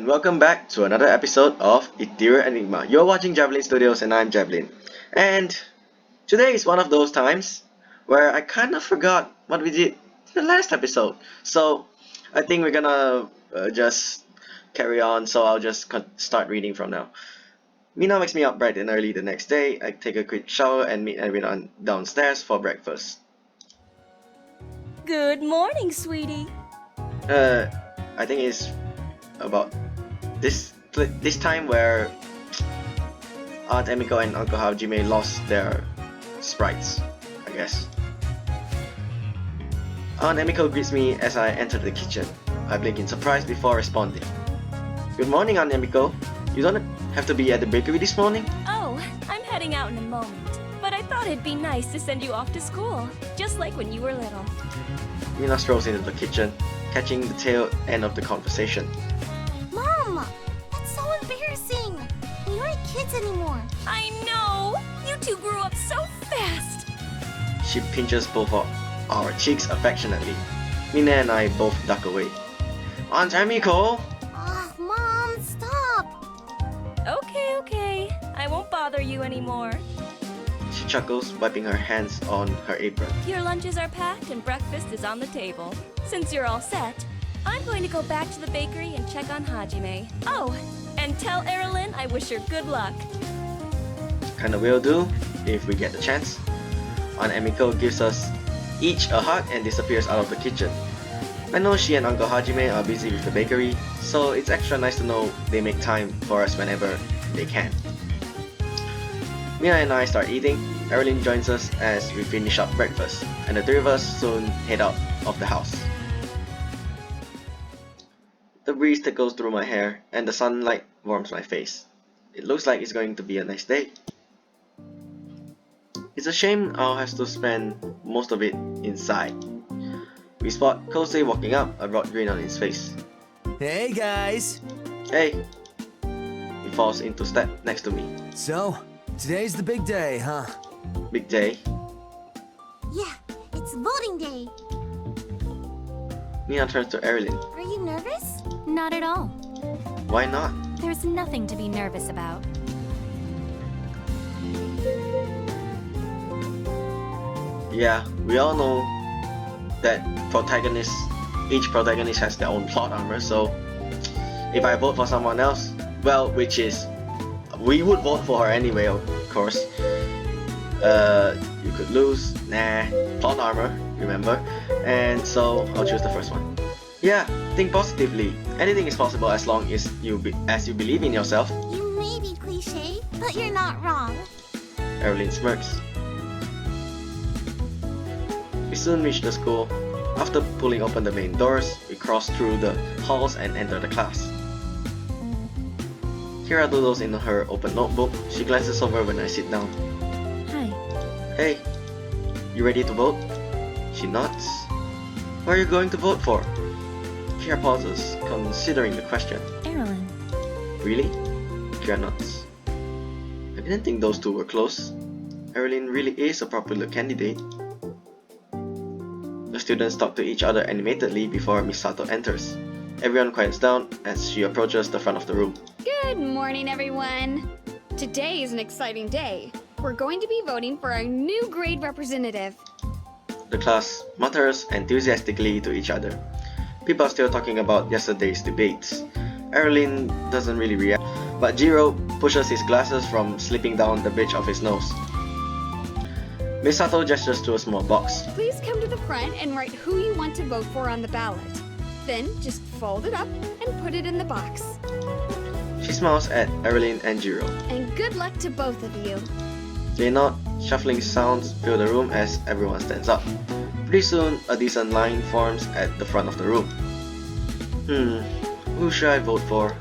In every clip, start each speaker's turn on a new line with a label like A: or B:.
A: and welcome back to another episode of Ethereal Enigma. You're watching Javelin Studios and I'm Javelin. And today is one of those times where I kind of forgot what we did in the last episode. So I think we're gonna just carry on, so I'll just start reading from now. Mina wakes me up bright and early the next day. I take a quick shower and meet everyone downstairs for breakfast.
B: Good morning, sweetie.
A: I think it's about this time where Aunt Emiko and Uncle Hajime lost their sprites, I guess. Aunt Emiko greets me as I enter the kitchen. I blink in surprise before responding. Good morning, Aunt Emiko. You don't have to be at the bakery this morning?
B: Oh, I'm heading out in a moment, but I thought it'd be nice to send you off to school, just like when you were little.
A: Mina strolls into the kitchen, catching the tail end of the conversation.
C: Mom! That's so embarrassing! We aren't kids anymore.
B: I know! You two grew up so fast!
A: She pinches both of our cheeks affectionately. Mina and I both duck away. Aunt Emiko!
C: Mom, stop!
B: Okay. I won't bother you anymore.
A: She chuckles, wiping her hands on her apron.
B: Your lunches are packed and breakfast is on the table. Since you're all set, I'm going to go back to the bakery and check on Hajime. Oh, and tell Erilynn I wish her good luck.
A: Kinda will do, if we get the chance. Aunt Emiko gives us each a hug and disappears out of the kitchen. I know she and Uncle Hajime are busy with the bakery, so it's extra nice to know they make time for us whenever they can. Mina and I start eating. Erilynn joins us as we finish up breakfast, and the three of us soon head out of the house. The breeze tickles through my hair, and the sunlight warms my face. It looks like it's going to be a nice day. It's a shame I'll have to spend most of it inside. We spot Kosei walking up, a broad grin on his face.
D: Hey guys!
A: Hey! He falls into step next to me.
D: So, today's the big day, huh?
A: Big day.
C: Yeah, it's voting day.
A: Mina turns to Erilynn.
C: Are you nervous?
E: Not at all.
A: Why not?
E: There's nothing to be nervous about.
A: Yeah, we all know that each protagonist has their own plot armor, so if I vote for someone else, well, which is, we would vote for her anyway, of course. You could lose, plot armor, remember, and so I'll choose the first one. Yeah, think positively. Anything is possible as long as you believe in yourself.
C: You may be cliche, but you're not wrong.
A: Erilynn smirks. We soon reach the school. After pulling open the main doors, we cross through the halls and enter the class. Kira doodles in her open notebook. She glances over when I sit down.
E: Hi.
A: Hey, you ready to vote? She nods. What are you going to vote for? Kira pauses, considering the question.
E: Erilynn.
A: Really? Kira nods. I didn't think those two were close. Erilynn really is a popular candidate. The students talk to each other animatedly before Misato enters. Everyone quiets down as she approaches the front of the room.
F: Good morning, everyone! Today is an exciting day. We're going to be voting for our new grade representative.
A: The class mutters enthusiastically to each other. People are still talking about yesterday's debates. Erilynn doesn't really react, but Jiro pushes his glasses from slipping down the bridge of his nose. Misato gestures to a small box.
F: Please come to the front and write who you want to vote for on the ballot. Then just fold it up and put it in the box.
A: She smiles at Erilynn and Jiro.
F: And good luck to both of you.
A: They nod. Shuffling sounds fill the room as everyone stands up. Pretty soon, a decent line forms at the front of the room. Who should I vote for?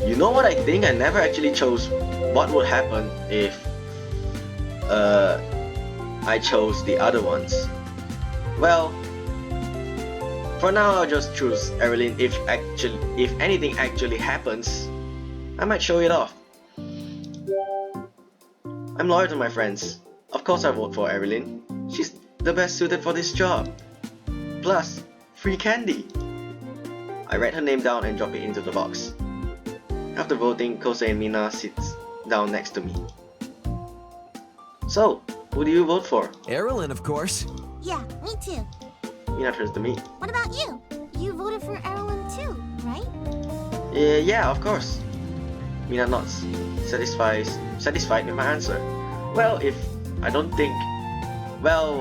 A: You know what I think? I never actually chose what would happen if I chose the other ones. Well, for now I'll just choose Erilynn. If anything actually happens, I might show it off. I'm loyal to my friends. Of course I vote for Erilynn. She's the best suited for this job. Plus, free candy. I write her name down and drop it into the box. After voting, Kosei and Mina sits down next to me. So, who do you vote for?
D: Erilynn, of course.
C: Yeah, me too.
A: Mina turns to me.
C: What about you? You voted for Erilynn too, right?
A: Yeah, of course. Mina nods, satisfied with my answer. Well,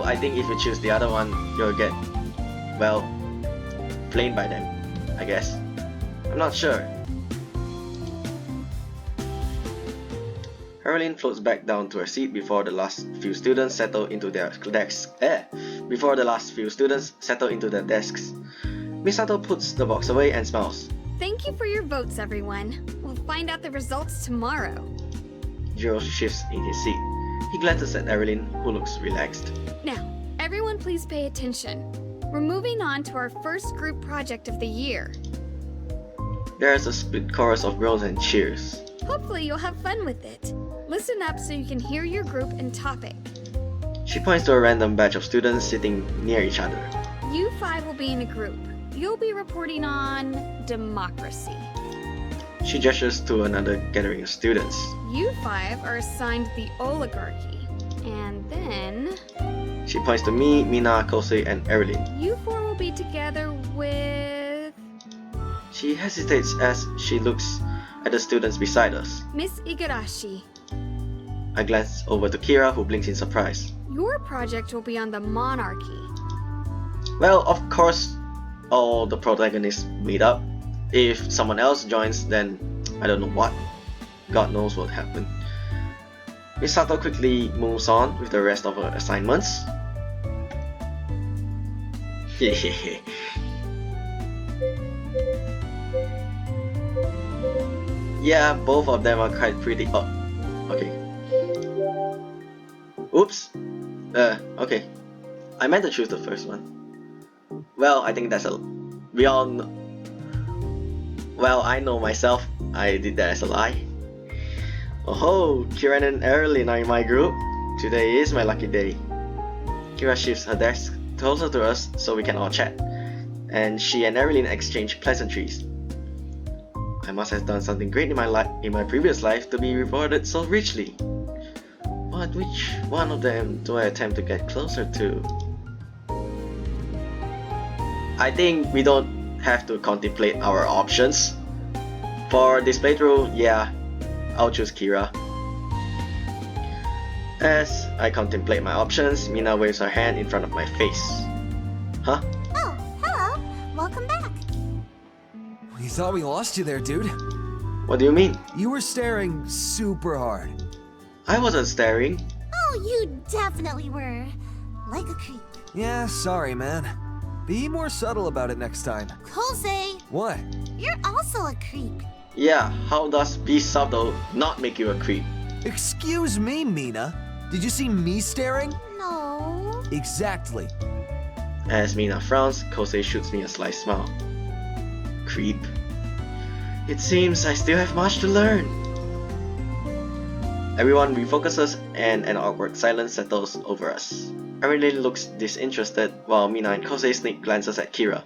A: I think if you choose the other one, you'll get, well, blamed by them, I guess. I'm not sure. Erilynn floats back down to her seat before the last few students settle into their desks. Misato puts the box away and smiles.
F: Thank you for your votes, everyone. We'll find out the results tomorrow.
A: Jiro shifts in his seat. He glances at Erilynn, who looks relaxed.
F: Now, everyone please pay attention. We're moving on to our first group project of the year.
A: There is a split chorus of groans and cheers.
F: Hopefully you'll have fun with it. Listen up so you can hear your group and topic.
A: She points to a random batch of students sitting near each other.
F: You 5 will be in a group. You'll be reporting on democracy.
A: She gestures to another gathering of students.
F: You 5 are assigned the oligarchy. And then
A: She points to me, Mina, Kosei, and Erilynn.
F: you 4 will be together with
A: She hesitates as she looks at the students beside us.
F: Miss Igarashi.
A: I glance over to Kira, who blinks in surprise.
F: Your project will be on the monarchy.
A: Well, of course, all the protagonists meet up. If someone else joins, then I don't know what. God knows what happened. Misato quickly moves on with the rest of her assignments. Yeah, both of them are quite pretty. Oh, okay. Oops. Okay. I meant to choose the first one. Well, I think that's we all know. Well, I know myself. I did that as a lie. Oh, Kira and Erilynn are in my group. Today is my lucky day. Kira shifts her desk closer to us so we can all chat, and she and Erilynn exchange pleasantries. I must have done something great in my previous life to be rewarded so richly. But which one of them do I attempt to get closer to? I think we don't have to contemplate our options. For this playthrough, yeah, I'll choose Kira. As I contemplate my options, Mina waves her hand in front of my face. Huh?
C: Oh, hello. Welcome back.
D: We thought we lost you there, dude.
A: What do you mean?
D: You were staring super hard.
A: I wasn't staring.
C: Oh, you definitely were. Like a creep.
D: Yeah, sorry, man. Be more subtle about it next time.
C: Kosei,
D: What?
C: you're also a creep.
A: Yeah, how does be subtle not make you a creep?
D: Excuse me, Mina. Did you see me staring?
C: No.
D: Exactly.
A: As Mina frowns, Kosei shoots me a sly smile. Creep. It seems I still have much to learn. Everyone refocuses and an awkward silence settles over us. Erilynn looks disinterested while Mina and Kosei sneak glances at Kira,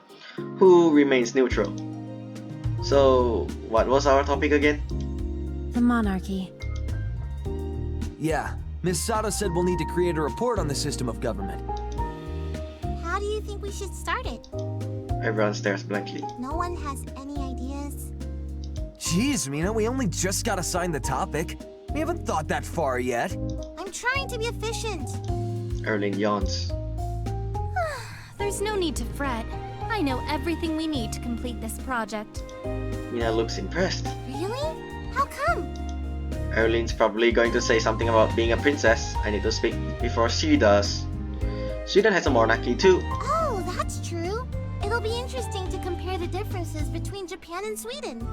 A: who remains neutral. So, what was our topic again?
E: The monarchy.
D: Yeah, Miss Sato said we'll need to create a report on the system of government.
C: How do you think we should start it?
A: Everyone stares blankly.
C: No one has any ideas?
D: Jeez, Mina, we only just got assigned the topic. We haven't thought that far yet.
C: I'm trying to be efficient.
A: Erilynn yawns.
E: There's no need to fret. I know everything we need to complete this project.
A: Mina looks impressed.
C: Really? How come?
A: Erilynn's probably going to say something about being a princess. I need to speak before she does. Sweden has a monarchy too.
C: Oh, that's true. It'll be interesting to compare the differences between Japan and Sweden.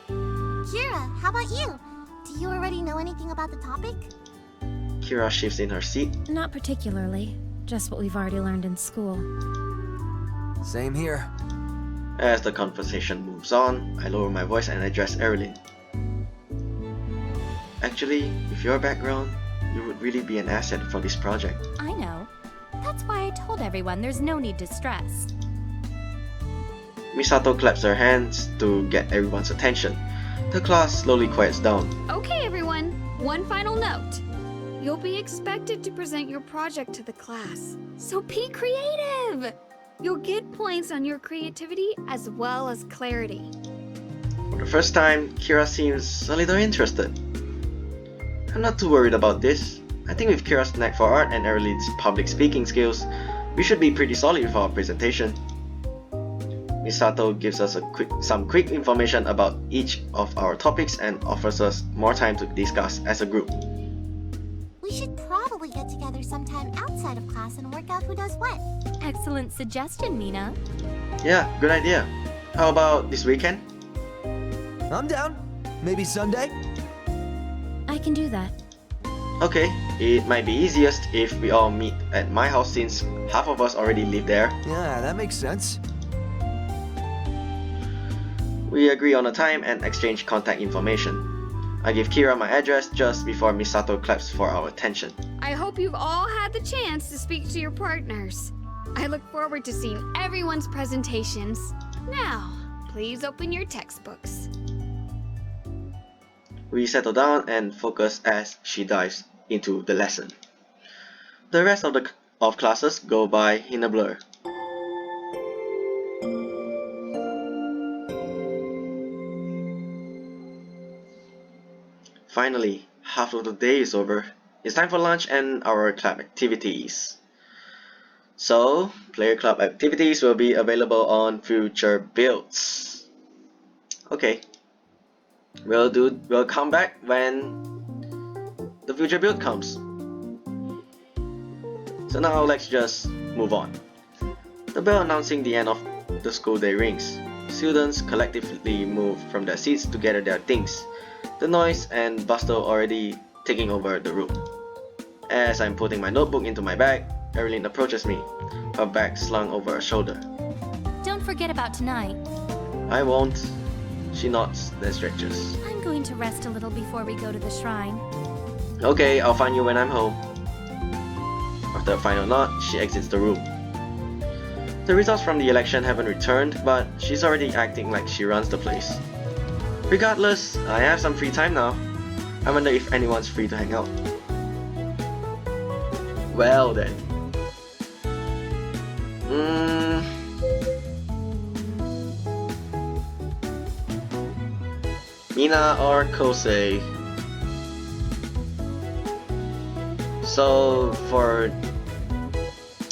C: Kira, how about you? Do you already know anything about the topic?
A: Kira shifts in her seat.
E: Not particularly. Just what we've already learned in school.
D: Same here.
A: As the conversation moves on, I lower my voice and address Erilynn. Actually, with your background, you would really be an asset for this project.
E: I know. That's why I told everyone there's no need to stress.
A: Misato claps her hands to get everyone's attention. The class slowly quiets down.
F: Okay, everyone, one final note. You'll be expected to present your project to the class, so be creative! You'll get points on your creativity as well as clarity.
A: For the first time, Kira seems a little interested. I'm not too worried about this. I think with Kira's knack for art and Erilynn's public speaking skills, we should be pretty solid with our presentation. Misato gives us some quick information about each of our topics and offers us more time to discuss as a group.
C: We should probably get together sometime outside of class and work out who does what.
E: Excellent suggestion, Mina.
A: Yeah, good idea. How about this weekend?
D: I'm down. Maybe Sunday?
E: I can do that.
A: Okay, it might be easiest if we all meet at my house since half of us already live there.
D: Yeah, that makes sense.
A: We agree on a time and exchange contact information. I give Kira my address just before Misato claps for our attention.
F: I hope you've all had the chance to speak to your partners. I look forward to seeing everyone's presentations. Now, please open your textbooks.
A: We settle down and focus as she dives into the lesson. The rest of classes go by in a blur. Finally, half of the day is over. It's time for lunch and our club activities. So, player club activities will be available on future builds. Okay. We'll come back when the future build comes. So now let's just move on. The bell announcing the end of the school day rings. Students collectively move from their seats to gather their things. The noise and bustle already taking over the room. As I'm putting my notebook into my bag, Erilynn approaches me, her bag slung over her shoulder.
E: Don't forget about tonight.
A: I won't. She nods, then stretches.
E: I'm going to rest a little before we go to the shrine.
A: Okay, I'll find you when I'm home. After a final nod, she exits the room. The results from the election haven't returned, but she's already acting like she runs the place. Regardless, I have some free time now. I wonder if anyone's free to hang out. Well then. Mina or Kosei? So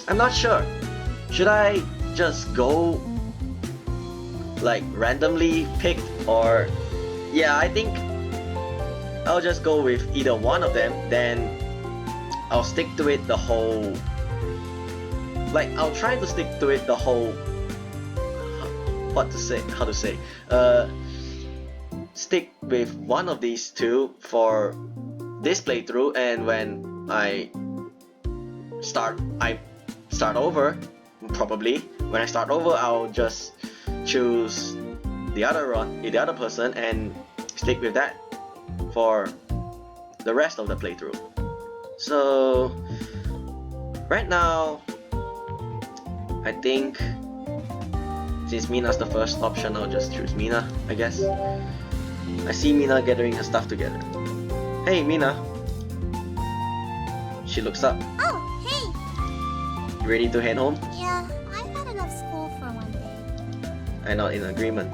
A: I'm not sure. Should I just go like randomly pick, or yeah, I think I'll just go with either one of them, then I'll stick to it the whole, like I'll try to stick to it the whole, stick with one of these two for this playthrough, and when I start over, probably when I start over, I'll just choose the other person and stick with that for the rest of the playthrough. So right now, I think since Mina's the first option, I'll just choose Mina, I guess. I see Mina gathering her stuff together. Hey Mina. She looks up.
C: Oh, hey!
A: You ready to head home?
C: Yeah, I've had enough school for one day.
A: I nod in agreement.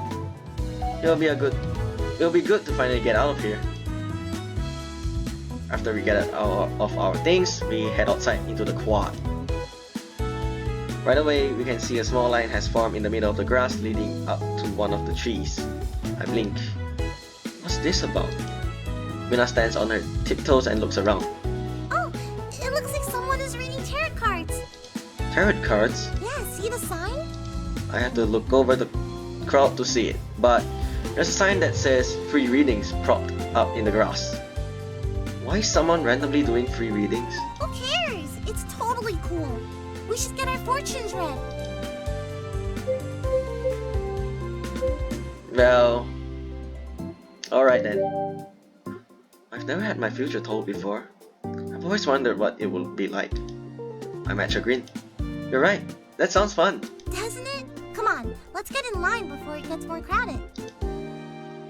A: It'll be good to finally get out of here. After we get out of our things, we head outside into the quad. Right away, we can see a small line has formed in the middle of the grass leading up to one of the trees. I blink. What's this about? Mina stands on her tiptoes and looks around.
C: Oh, it looks like someone is reading tarot cards.
A: Tarot cards?
C: Yeah, see the sign?
A: I have to look over the crowd to see it, but there's a sign that says free readings propped up in the grass. Why is someone randomly doing free readings?
C: Who cares? It's totally cool. We should get our fortunes read.
A: Well, alright then. I've never had my future told before. I've always wondered what it will be like. I match her grin. You're right. That sounds fun.
C: Doesn't it? Come on, let's get in line before it gets more crowded.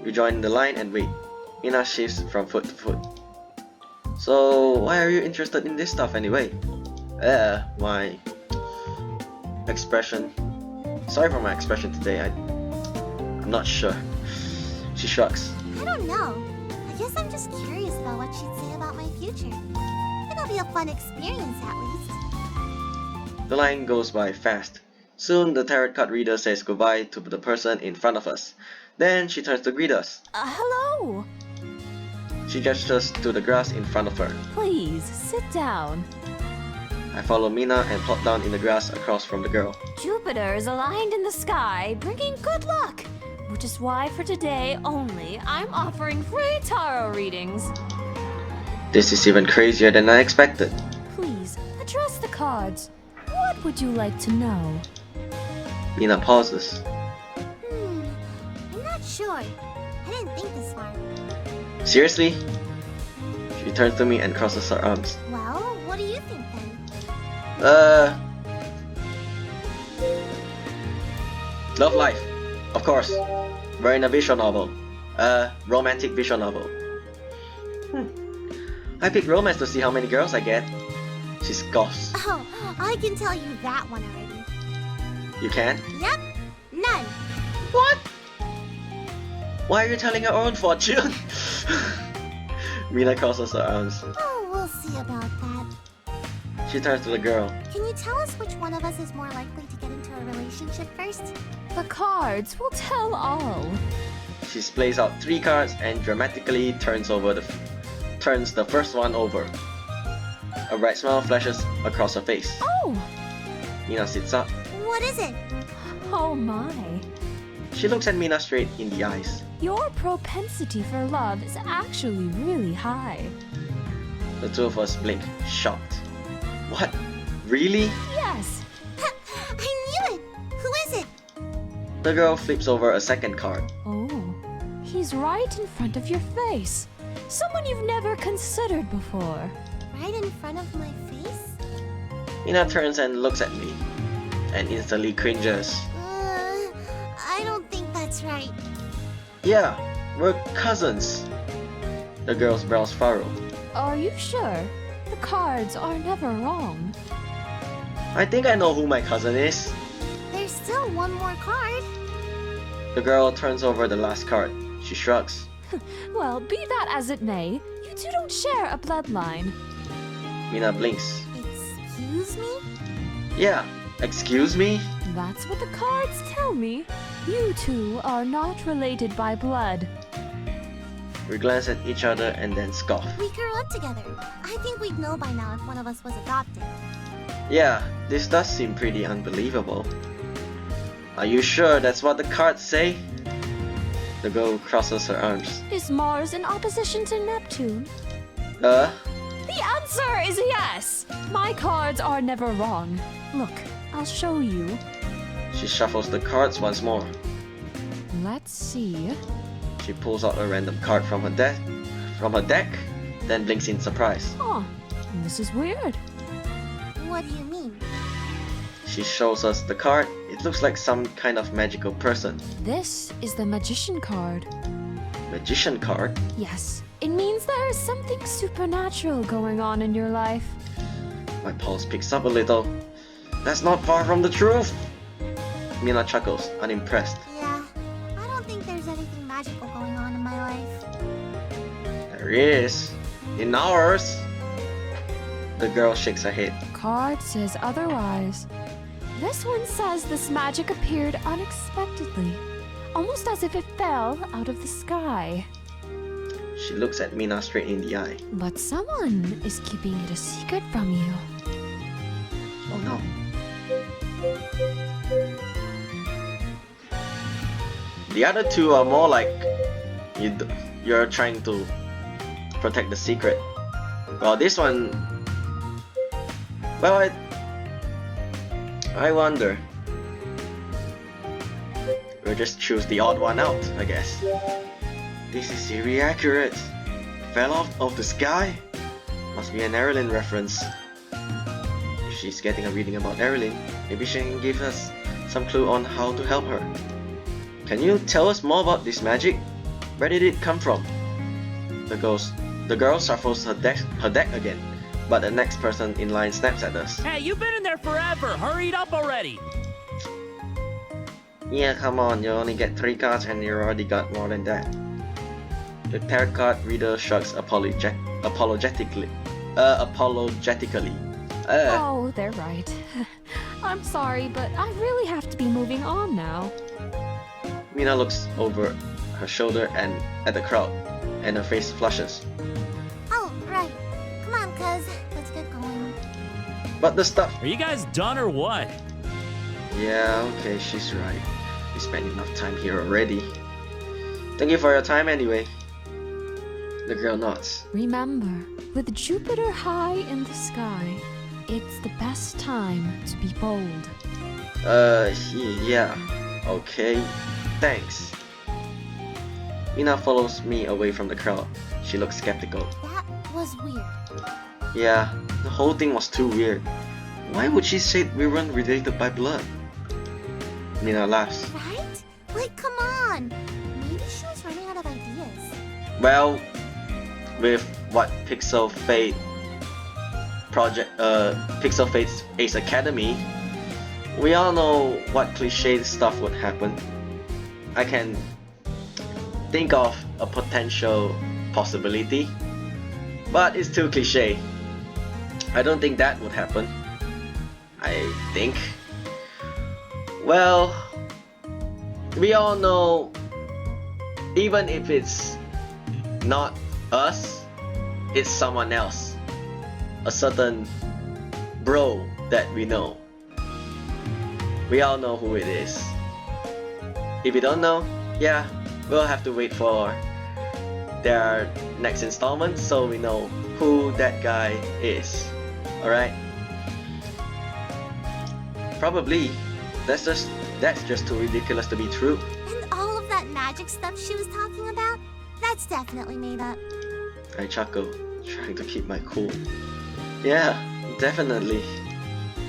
A: We join the line and wait. Mina shifts from foot to foot. So, why are you interested in this stuff anyway? My expression. Sorry for my expression today. I'm not sure. She shrugs.
C: I don't know. I guess I'm just curious about what she'd say about my future. It'll be a fun experience at least.
A: The line goes by fast. Soon, the tarot card reader says goodbye to the person in front of us. Then she turns to greet us.
B: Hello.
A: She gestures to the grass in front of her.
B: Please, sit down.
A: I follow Mina and plop down in the grass across from the girl.
B: Jupiter is aligned in the sky, bringing good luck. Which is why for today only, I'm offering free tarot readings.
A: This is even crazier than I expected.
B: Please, address the cards. What would you like to know?
A: Mina pauses.
C: I'm not sure. I didn't think this far.
A: Seriously? She turns to me and crosses her arms.
C: Well, what do you think then?
A: Love life. Of course. We're in a visual novel. Romantic visual novel. I pick romance to see how many girls I get. She scoffs.
C: Oh, I can tell you that one already.
A: You can?
C: Yep, none.
A: What? Why are you telling your own fortune? Mina crosses her arms.
C: Oh, we'll see about that.
A: She turns to the girl.
C: Can you tell us which one of us is more likely to get into a relationship first?
B: The cards will tell all.
A: She splays out 3 cards and dramatically turns the first one over. A bright smile flashes across her face.
B: Oh!
A: Mina sits up.
C: What is it?
B: Oh my.
A: She looks at Mina straight in the eyes.
B: Your propensity for love is actually really high.
A: The two of us blink, shocked. What? Really?
B: Yes.
C: I knew it! Who is it?
A: The girl flips over a second card.
B: Oh, he's right in front of your face. Someone you've never considered before.
C: Right in front of my face?
A: Mina turns and looks at me, and instantly cringes.
C: I don't think that's right.
A: Yeah, we're cousins. The girl's brows furrow.
B: Are you sure? The cards are never wrong.
A: I think I know who my cousin is.
C: There's still one more card.
A: The girl turns over the last card. She shrugs.
B: Well, be that as it may, you two don't share a bloodline.
A: Mina blinks.
C: Excuse me?
A: Yeah, excuse me?
B: That's what the cards tell me. You two are not related by blood.
A: We glance at each other and then scoff.
C: We grew up together. I think we'd know by now if one of us was adopted.
A: Yeah, this does seem pretty unbelievable. Are you sure that's what the cards say? The girl crosses her arms.
B: Is Mars in opposition to Neptune?
A: The
B: answer is yes! My cards are never wrong. Look, I'll show you.
A: She shuffles the cards once more.
B: Let's see.
A: She pulls out a random card from her deck, then blinks in surprise.
B: Oh, this is weird.
C: What do you mean?
A: She shows us the card. It looks like some kind of magical person.
B: This is the Magician card.
A: Magician card?
B: Yes, it means there is something supernatural going on in your life.
A: My pulse picks up a little. That's not far from the truth. Mina chuckles, unimpressed.
C: Yeah, I don't think there's anything magical going on in my life.
A: There is. In ours. The girl shakes her head.
B: Card says otherwise. This one says this magic appeared unexpectedly, almost as if it fell out of the sky.
A: She looks at Mina straight in the eye.
B: But someone is keeping it a secret from you.
A: Oh no. The other two are more like you're trying to protect the secret. Well, this one, well, I wonder. We'll just choose the odd one out, I guess. This is eerie accurate. Fell off of the sky? Must be an Erilynn reference. she's getting a reading about Erilynn. Maybe she can give us some clue on how to help her. Can you tell us more about this magic? Where did it come from? The girl shuffles her deck again, but the next person in line snaps at us.
G: Hey, you've been in there forever! Hurry it up already!
A: Yeah, come on, you only get 3 cards and you already got more than that. The tarot card reader shrugs apologetically.
H: Oh, they're right. I'm sorry, but I really have to be moving on now.
A: Mina looks over her shoulder and at the crowd, and her face flushes.
C: Oh, right. Come on, cuz. Let's get going.
A: But the stuff...
G: Are you guys done or what?
A: Yeah, okay, she's right. We spent enough time here already. Thank you for your time anyway. The girl nods.
H: Remember, with Jupiter high in the sky, it's the best time to be bold.
A: Yeah. Okay. Thanks. Mina follows me away from the crowd. She looks skeptical.
C: That was weird.
A: Yeah, the whole thing was too weird. Why would she say we weren't related by blood? Mina laughs.
C: Right? Like, come on. Maybe she was running out of ideas.
A: Well, with what Pixel Fate's Ace Academy, we all know what cliched stuff would happen. I can think of a potential possibility, but it's too cliche. I don't think that would happen. I think. Well, we all know, even if it's not us, it's someone else. A certain bro that we know. We all know who it is. If you don't know, yeah, we'll have to wait for their next installment so we know who that guy is. Alright? Probably. That's just too ridiculous to be true.
C: And all of that magic stuff she was talking about? That's definitely made up.
A: I chuckle, trying to keep my cool. Yeah, definitely.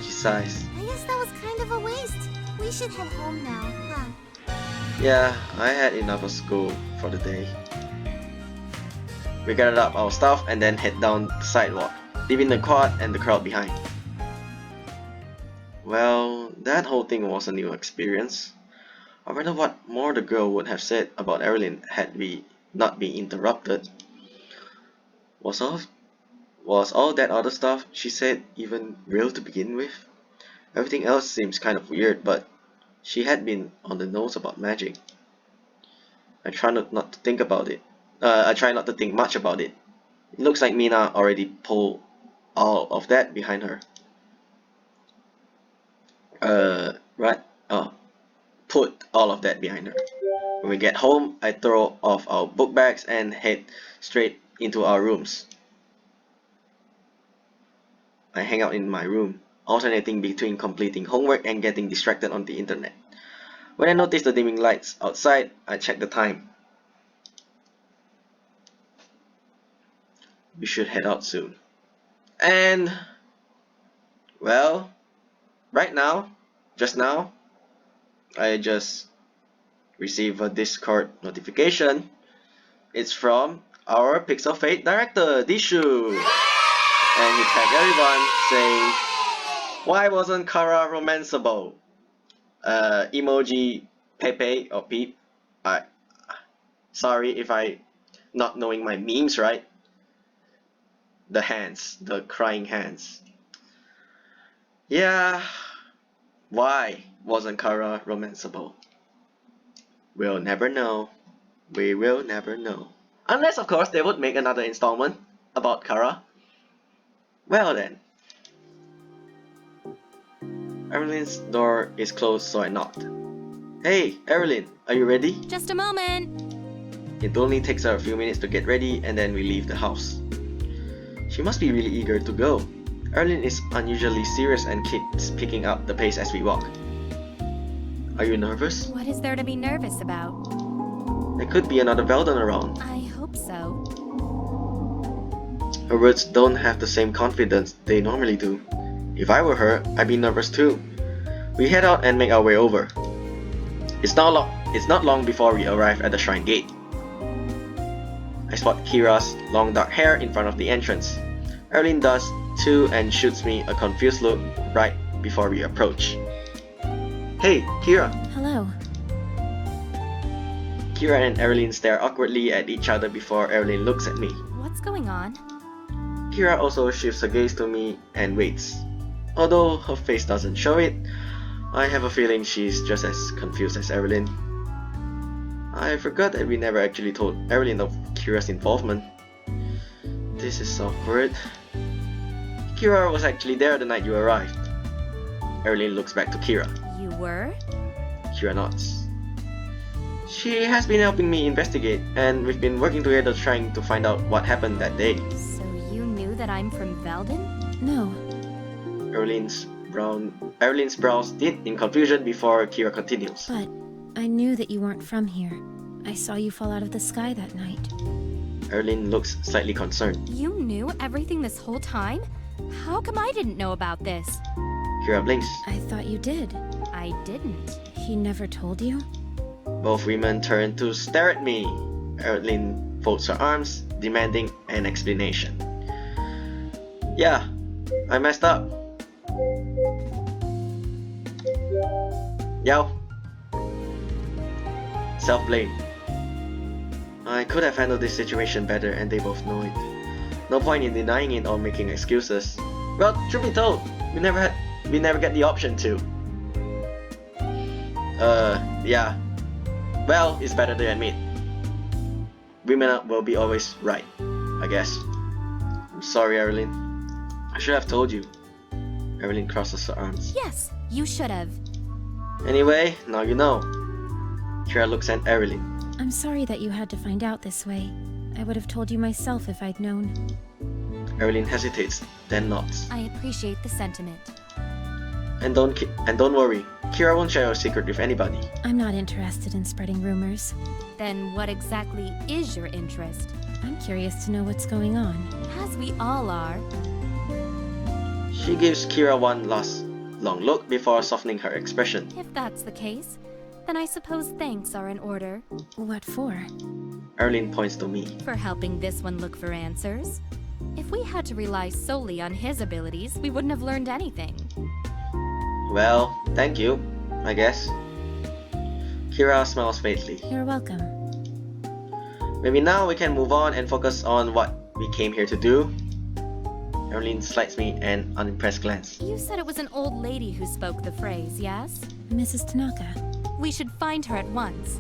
A: She sighs.
C: I guess that was kind of a waste. We should head home now, huh?
A: Yeah, I had enough of school for the day. We gathered up our stuff and then head down the sidewalk, leaving the quad and the crowd behind. Well, that whole thing was a new experience. I wonder what more the girl would have said about Erilynn had we not been interrupted. Was all that other stuff she said even real to begin with? Everything else seems kind of weird, but she had been on the nose about magic. I try not to think about it. I try not to think much about it. It looks like Mina already pulled all of that behind her. Right? Oh, put all of that behind her. When we get home, I throw off our book bags and head straight into our rooms. I hang out in my room, alternating between completing homework and getting distracted on the internet. When I notice the dimming lights outside, I check the time. We should head out soon. And, well, just now, I just received a Discord notification. It's from our Pixel Fate director, Dishu. And he tagged everyone saying, "Why wasn't Kara romanceable?" Emoji Pepe or Peep. Sorry if I not knowing my memes right. The hands, the crying hands. Yeah, why wasn't Kara romanceable? We'll never know. We will never know. Unless of course they would make another installment about Kara. Well then. Erilynn's door is closed, so I knocked. Hey, Erilynn, are you ready?
B: Just a moment.
A: It only takes her a few minutes to get ready and then we leave the house. She must be really eager to go. Erilynn is unusually serious and keeps picking up the pace as we walk. Are you nervous?
B: What is there to be nervous about?
A: There could be another Veldon around.
B: I hope so.
A: Her words don't have the same confidence they normally do. If I were her, I'd be nervous too. We head out and make our way over. It's not long before we arrive at the shrine gate. I spot Kira's long dark hair in front of the entrance. Erilynn does too and shoots me a confused look right before we approach. Hey, Kira!
E: Hello.
A: Kira and Erilynn stare awkwardly at each other before Erilynn looks at me.
E: What's going on?
A: Kira also shifts her gaze to me and waits. Although her face doesn't show it, I have a feeling she's just as confused as Erilynn. I forgot that we never actually told Erilynn of Kira's involvement. This is awkward. Kira was actually there the night you arrived. Erilynn looks back to Kira.
B: You were?
A: Kira nods. She has been helping me investigate, and we've been working together trying to find out what happened that day.
B: So you knew that I'm from Veldin?
E: No.
A: Erilynn's brows knit in confusion before Kira continues.
E: But I knew that you weren't from here. I saw you fall out of the sky that night.
A: Erilynn looks slightly concerned.
B: You knew everything this whole time? How come I didn't know about this?
A: Kira blinks.
E: I thought you did.
B: I didn't.
E: He never told you?
A: Both women turn to stare at me. Erilynn folds her arms, demanding an explanation. Yeah, I messed up. Yow. Self-blame. I could have handled this situation better and they both know it. No point in denying it or making excuses. Well, truth be told, we never get the option to. Yeah. Well, it's better to admit. Women will be always right, I guess. I'm sorry, Erilynn. I should have told you. Erilynn crosses her arms.
B: Yes, you should have.
A: Anyway, now you know. Kira looks at Erilynn.
E: I'm sorry that you had to find out this way. I would have told you myself if I'd known.
A: Erilynn hesitates, then nods.
B: I appreciate the sentiment.
A: And don't worry, Kira won't share her secret with anybody.
E: I'm not interested in spreading rumors.
B: Then what exactly is your interest?
E: I'm curious to know what's going on.
B: As we all are.
A: She gives Kira one last long look before softening her expression.
B: If that's the case, then I suppose thanks are in order.
E: What for?
A: Erilynn points to me.
B: For helping this one look for answers. If we had to rely solely on his abilities, we wouldn't have learned anything.
A: Well, thank you, I guess. Kira smiles faintly.
E: You're welcome.
A: Maybe now we can move on and focus on what we came here to do. Erilynn slides me an unimpressed glance.
B: You said it was an old lady who spoke the phrase, yes?
E: Mrs. Tanaka.
B: We should find her at once.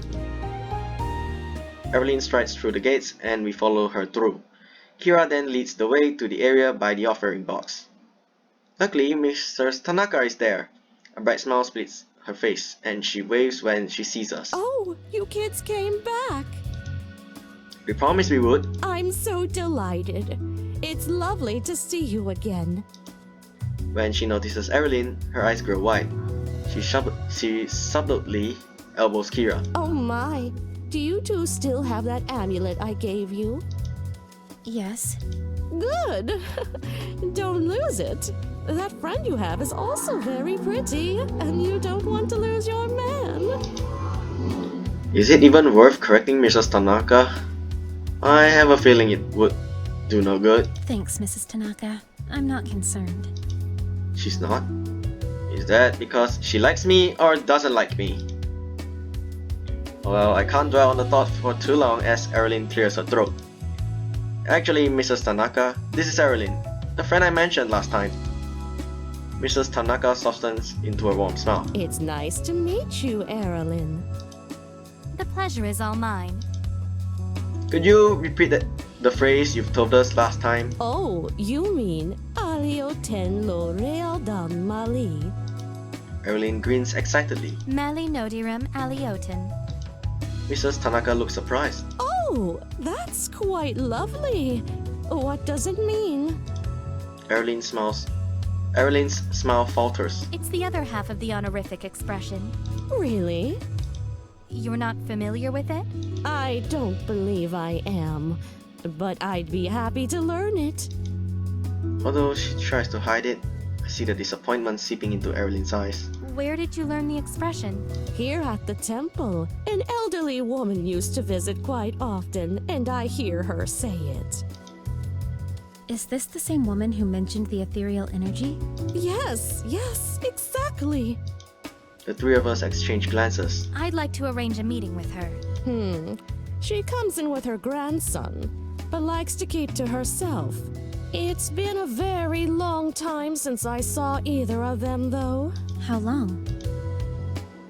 A: Erilynn strides through the gates and we follow her through. Kira then leads the way to the area by the offering box. Luckily, Mrs. Tanaka is there. A bright smile splits her face and she waves when she sees us.
I: Oh, you kids came back.
A: We promised we would.
I: I'm so delighted. It's lovely to see you again.
A: When she notices Erilynn, her eyes grow wide. She subtly elbows Kira.
I: Oh my, do you two still have that amulet I gave you?
E: Yes.
I: Good. Don't lose it. That friend you have is also very pretty, and you don't want to lose your man.
A: Is it even worth correcting Mrs. Tanaka? I have a feeling it would do no good.
E: Thanks, Mrs. Tanaka. I'm not concerned.
A: She's not? Is that because she likes me or doesn't like me? Well, I can't dwell on the thought for too long as Erilynn clears her throat. Actually, Mrs. Tanaka, this is Erilynn, the friend I mentioned last time. Mrs. Tanaka softens into a warm smile.
I: It's nice to meet you, Erilynn.
B: The pleasure is all mine.
A: Could you repeat the phrase you've told us last time?
I: Oh, you mean Alio ten lo real dan mali.
A: Erilynn grins excitedly.
B: Meli nodirum aliotin.
A: Mrs. Tanaka looks surprised.
I: Oh, that's quite lovely. What does it mean?
A: Erilynn's smile falters.
B: It's the other half of the honorific expression.
I: Really?
B: You're not familiar with it?
I: I don't believe I am, but I'd be happy to learn it.
A: Although she tries to hide it, I see the disappointment seeping into Erilynn's eyes.
E: Where did you learn the expression?
I: Here at the temple, an elderly woman used to visit quite often, and I hear her say it.
E: Is this the same woman who mentioned the ethereal energy?
I: Yes, exactly.
A: The three of us exchange glances.
E: I'd like to arrange a meeting with her.
I: She comes in with her grandson, but likes to keep to herself. It's been a very long time since I saw either of them, though.
E: How long?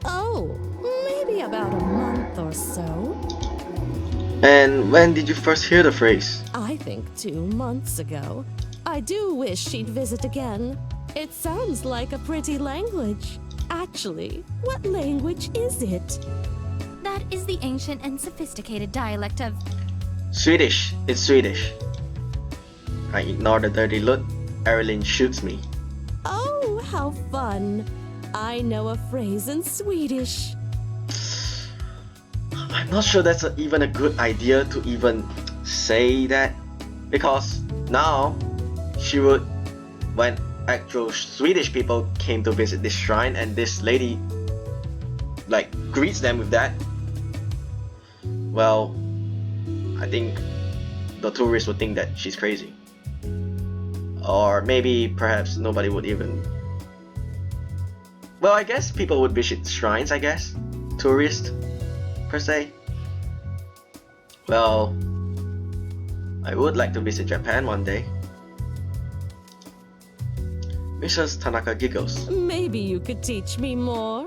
I: Oh, maybe about a month or so.
A: And when did you first hear the phrase?
I: I think 2 months ago. I do wish she'd visit again. It sounds like a pretty language. Actually, what language is it?
E: That is the ancient and sophisticated dialect of...
A: Swedish. It's Swedish. I ignore the dirty look. Erilynn shoots me.
I: Oh, how fun. I know a phrase in Swedish.
A: I'm not sure that's even a good idea to even say that, because now she would, when actual Swedish people came to visit this shrine and this lady like greets them with that, well, I think the tourists would think that she's crazy. Or maybe perhaps nobody would even, well, I guess people would visit shrines, I guess, tourists per se. Well, I would like to visit Japan one day. Mrs. Tanaka giggles.
I: Maybe you could teach me more.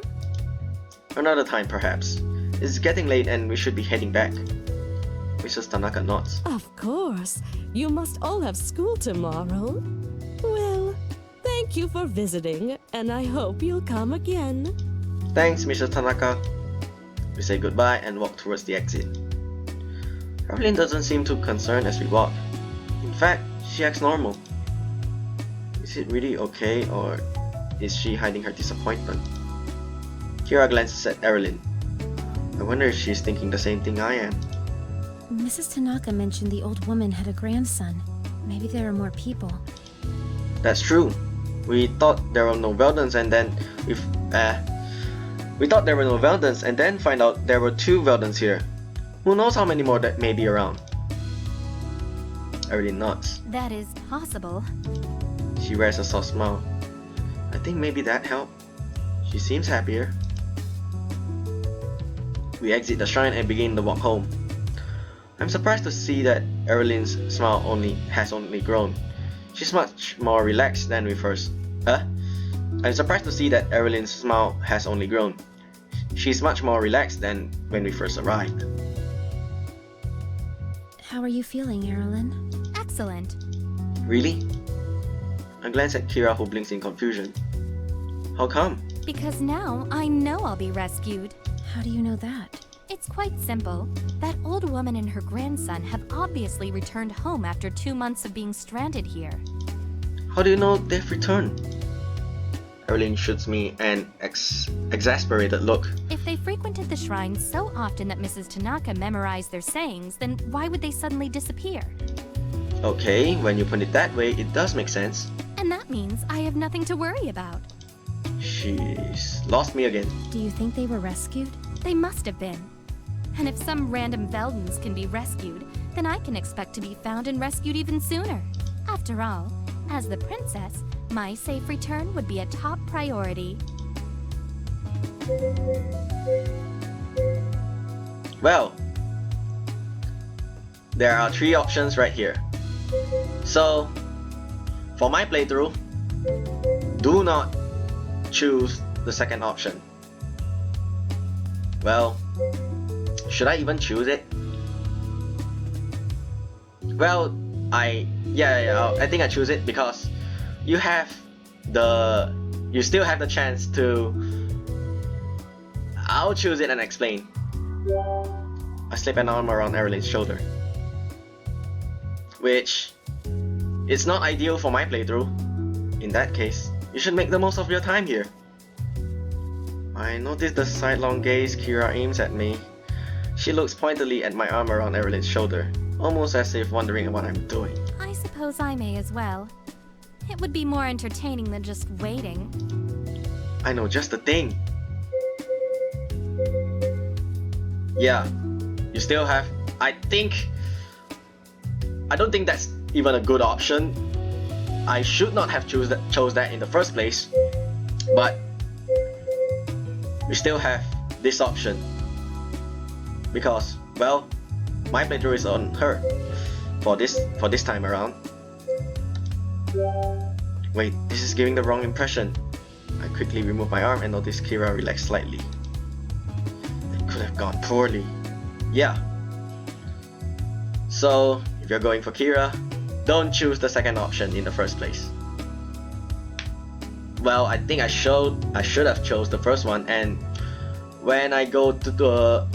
A: Another time perhaps. It's getting late and we should be heading back. Mrs. Tanaka nods.
I: Of course. You must all have school tomorrow. Well, thank you for visiting, and I hope you'll come again.
A: Thanks, Mrs. Tanaka. We say goodbye and walk towards the exit. Erilynn doesn't seem too concerned as we walk. In fact, she acts normal. Is it really okay, or is she hiding her disappointment? Kira glances at Erilynn. I wonder if she's thinking the same thing I am.
E: Mrs. Tanaka mentioned the old woman had a grandson. Maybe there are more people.
A: That's true. We thought there were no Veldans, and then we thought there were no Veldans, and then find out there were 2 Veldans here. Who knows how many more that may be around? Erilynn nods.
E: That is possible.
A: She wears a soft smile. I think maybe that helped. She seems happier. We exit the shrine and begin the walk home. I'm surprised to see that Erilynn's smile has only grown. She's much more relaxed than we first. I'm surprised to see that Erilynn's smile has only grown. She's much more relaxed than when we first arrived.
E: How are you feeling, Erilynn? Excellent.
A: Really? I glance at Kira, who blinks in confusion. How come?
E: Because now I know I'll be rescued. How do you know that? It's quite simple. That old woman and her grandson have obviously returned home after 2 months of being stranded here.
A: How do you know they've returned? Erilynn shoots me an exasperated look.
E: If they frequented the shrine so often that Mrs. Tanaka memorized their sayings, then why would they suddenly disappear?
A: Okay, when you put it that way, it does make sense.
E: And that means I have nothing to worry about.
A: She's lost me again.
E: Do you think they were rescued? They must have been. And if some random Veldans can be rescued, then I can expect to be found and rescued even sooner. After all, as the princess, my safe return would be a top priority.
A: Well, there are 3 options right here. So, for my playthrough, do not choose the second option. Well, should I even choose it? Well, I think I choose it because you still have the chance to. I'll choose it and explain. I slip an arm around Erilynn's shoulder, which is not ideal for my playthrough. In that case, you should make the most of your time here. I notice the sidelong gaze Kira aims at me. She looks pointedly at my arm around Erilynn's shoulder, almost as if wondering what I'm doing.
E: I suppose I may as well. It would be more entertaining than just waiting.
A: I know just the thing. Yeah, you still have. I don't think that's even a good option. I should not have chose that in the first place. But we still have this option because, well, my playthrough is on her for this time around. Wait, this is giving the wrong impression. I quickly remove my arm and notice Kira relax slightly. It could have gone poorly. Yeah. So, if you're going for Kira, don't choose the second option in the first place. Well, I think I should have chose the first one, and when I go to the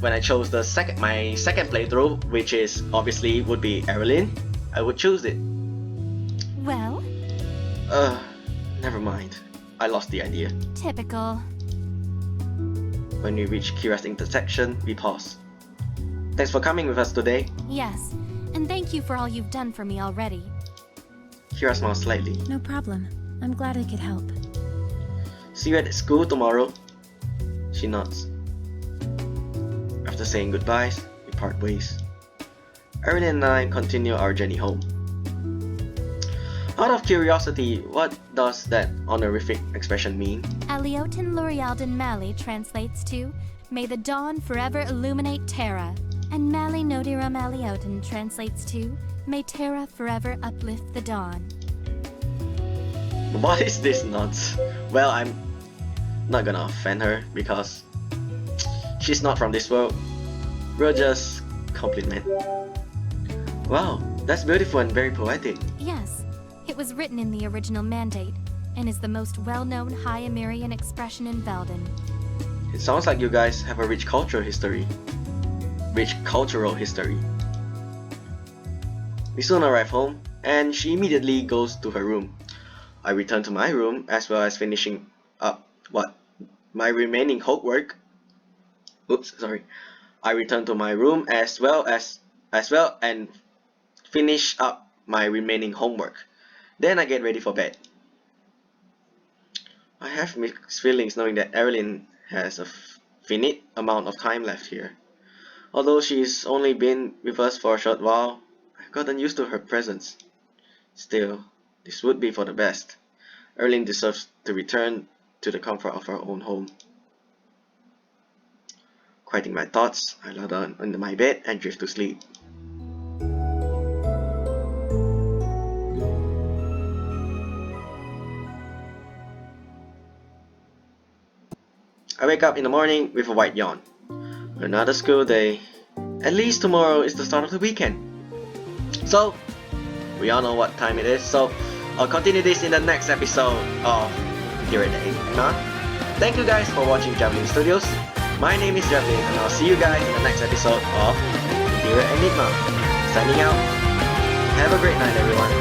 A: when I chose my second playthrough, which is obviously would be Erilynn, I would choose it.
E: Well?
A: Never mind. I lost the idea.
E: Typical.
A: When we reach Kira's intersection, we pause. Thanks for coming with us today.
E: Yes, and thank you for all you've done for me already.
A: Kira smiles slightly.
H: No problem. I'm glad I could help.
A: See you at school tomorrow. She nods. After saying goodbyes, we part ways. Erilynn and I continue our journey home. Out of curiosity, what does that honorific expression mean?
E: Aliotin Lurialdin Mali translates to, May the dawn forever illuminate Terra. And Mali Nodiram Aliotin translates to, May Terra forever uplift the dawn.
A: What is this nonsense? Well, I'm not gonna offend her because she's not from this world. We'll just compliment. Wow, that's beautiful and very poetic.
E: Yes, it was written in the original mandate and is the most well-known High Amirian expression in Veldin.
A: It sounds like you guys have a rich cultural history. We soon arrive home, and she immediately goes to her room. I return to my room as well as finishing up my remaining homework. I return to my room as well and finish up my remaining homework. Then I get ready for bed. I have mixed feelings knowing that Erilynn has a finite amount of time left here. Although she's only been with us for a short while, I've gotten used to her presence. Still, this would be for the best. Erilynn deserves to return to the comfort of her own home. Quieting my thoughts, I lie down under my bed and drift to sleep. I wake up in the morning with a wide yawn. Another school day. At least tomorrow is the start of the weekend. So, we all know what time it is, so I'll continue this in the next episode of Ethereal Enigma. Thank you guys for watching Javelin Studios. My name is Javelin, and I'll see you guys in the next episode of Ethereal Enigma. Signing out. Have a great night, everyone.